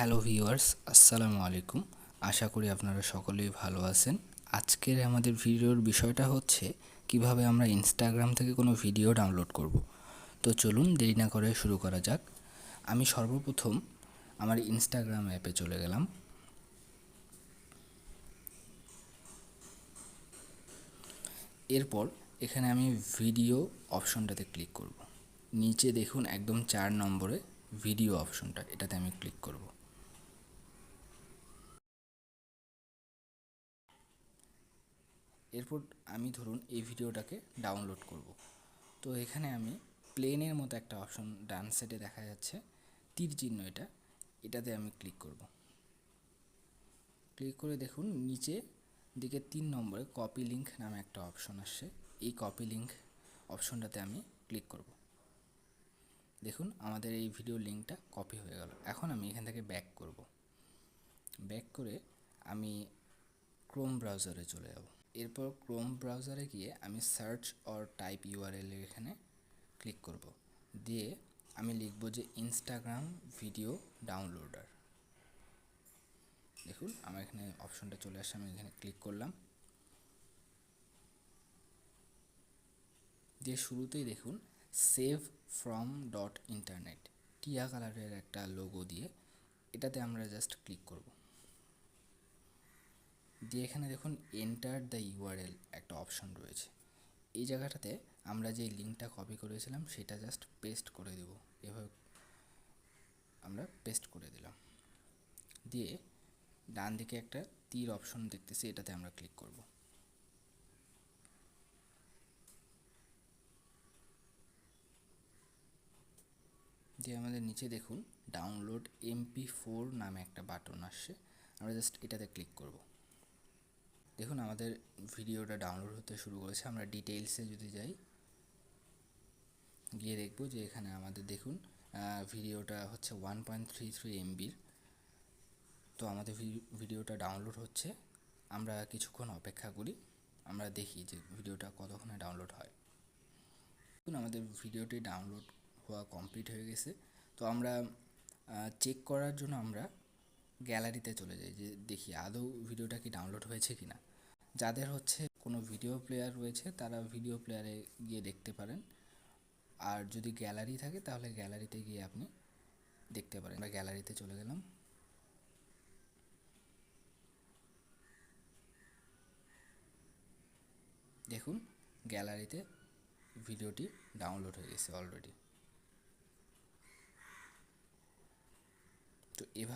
Hello viewers, আসসালামু আলাইকুম। আশা করি আপনারা সকলেই ভালো আছেন। আজকের আমাদের ভিডিওর বিষয়টা হচ্ছে কিভাবে আমরা ইনস্টাগ্রাম থেকে কোনো ভিডিও ডাউনলোড করব। তো চলুন দেরি না করে শুরু করা যাক। আমি সর্বপ্রথম আমার ইনস্টাগ্রাম অ্যাপে চলে গেলাম। এরপর এখানে আমি ভিডিও অপশনটাতে ক্লিক করব। নিচে দেখুন একদম 4 নম্বরে ভিডিও অপশনটা, এটাতে আমি ক্লিক করব। এরপর আমি ধরুন এই ভিডিওটাকে ডাউনলোড করব। তো এখানে আমি প্লেনের মতো একটা অপশন ডান সাইডে দেখা যাচ্ছে, তীর চিহ্ন, এটাতে আমি ক্লিক করব। ক্লিক করে দেখুন নিচে দিকে 3 নম্বরে কপি লিঙ্ক নামে একটা অপশন আসছে। এই কপি লিঙ্ক অপশনটাতে আমি ক্লিক করব। দেখুন আমাদের এই ভিডিও লিঙ্কটা কপি হয়ে গেল। এখন আমি এখান থেকে ব্যাক করব। ব্যাক করে আমি ক্রোম ব্রাউজারে চলে যাব। এরপর ক্রোম ব্রাউজারে গিয়ে আমি সার্চ অর টাইপ ইউআরএল এখানে ক্লিক করব। দিয়ে আমি লিখব যে ইনস্টাগ্রাম ভিডিও ডাউনলোডার। দেখুন আমার এখানে অপশনটা চলে আসছে, আমি এখানে ক্লিক করলাম। দিয়ে শুরুতেই দেখুন সেভ ফ্রম ডট ইন্টারনেট টিয়া কালারের একটা লোগো দিয়ে, এটাতে আমরা জাস্ট ক্লিক করব। দিয়ে এখানে দেখুন এন্টার দ্য ইউআরএল একটা অপশন রয়েছে। এই জায়গাটাতে আমরা যে লিঙ্কটা কপি করেছিলাম সেটা জাস্ট পেস্ট করে দেব। এভাবে আমরা পেস্ট করে দিলাম। দিয়ে ডান দিকে একটা তীর অপশন দেখতেছি, এটাতে আমরা ক্লিক করব। দিয়ে আমাদের নিচে দেখুন ডাউনলোড MP4 নামে একটা বাটন আসছে, আমরা জাস্ট এটাতে ক্লিক করব। দেখুন আমাদের ভিডিওটা ডাউনলোড হতে শুরু করেছে। আমরা ডিটেইলসে যদি যাই, গিয়ে দেখব যে এখানে আমাদের দেখুন ভিডিওটা হচ্ছে 1.33 MBর। তো আমাদের ভিডিওটা ডাউনলোড হচ্ছে। আমরা কিছুক্ষণ অপেক্ষা করি, আমরা দেখি যে ভিডিওটা কতক্ষণে ডাউনলোড হয়। দেখুন আমাদের ভিডিওটি ডাউনলোড হওয়া কমপ্লিট হয়ে গেছে। তো আমরা চেক করার জন্য আমরা গ্যালারিতে চলে যাই, যে দেখি আদৌ ভিডিওটা কি ডাউনলোড হয়েছে কি না। যাদের হচ্ছে কোনো ভিডিও প্লেয়ার রয়েছে তারা ভিডিও প্লেয়ারে গিয়ে দেখতে পারেন, আর যদি গ্যালারি থাকে তাহলে গ্যালারিতে গিয়ে আপনি দেখতে পারেন। আমরা গ্যালারিতে চলে গেলাম। দেখুন গ্যালারিতে ভিডিওটি ডাউনলোড হয়ে গেছে অলরেডি। তো এভাবে